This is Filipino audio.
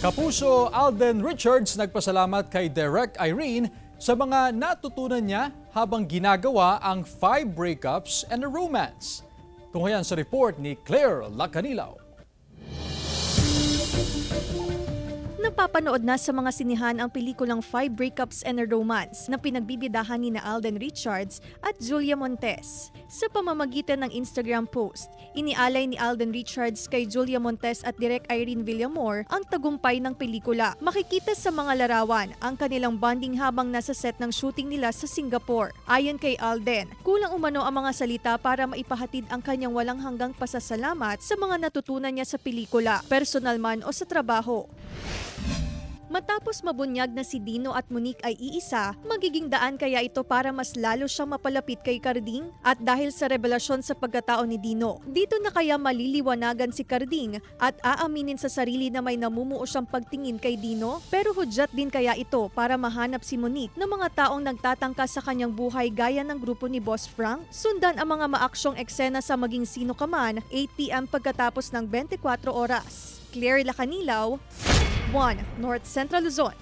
Kapuso Alden Richards nagpasalamat kay Direk Irene sa mga natutunan niya habang ginagawa ang 5 breakups and a romance. Tunghayan sa report ni Claire Lacanilaw. Napapanood na sa mga sinihan ang pelikulang 5 Breakups and a Romance na pinagbibidahan ni Alden Richards at Julia Montes. Sa pamamagitan ng Instagram post, inialay ni Alden Richards kay Julia Montes at Direk Irene Villamor ang tagumpay ng pelikula. Makikita sa mga larawan ang kanilang bonding habang nasa set ng shooting nila sa Singapore. Ayon kay Alden, kulang umano ang mga salita para maipahatid ang kanyang walang hanggang pasasalamat sa mga natutunan niya sa pelikula, personal man o sa trabaho. Matapos mabunyag na si Dino at Monique ay iisa, magiging daan kaya ito para mas lalo siyang mapalapit kay Carding? At dahil sa revelasyon sa pagkatao ni Dino, dito na kaya maliliwanagan si Carding at aaminin sa sarili na may namumuo siyang pagtingin kay Dino? Pero hudyat din kaya ito para mahanap si Monique ng mga taong nagtatangka sa kanyang buhay gaya ng grupo ni Boss Frank? Sundan ang mga maaksyong eksena sa Maging Sino Ka Man, 8 p.m. pagkatapos ng 24 oras. Claire Lacanilaw, 1 North Central Luzon.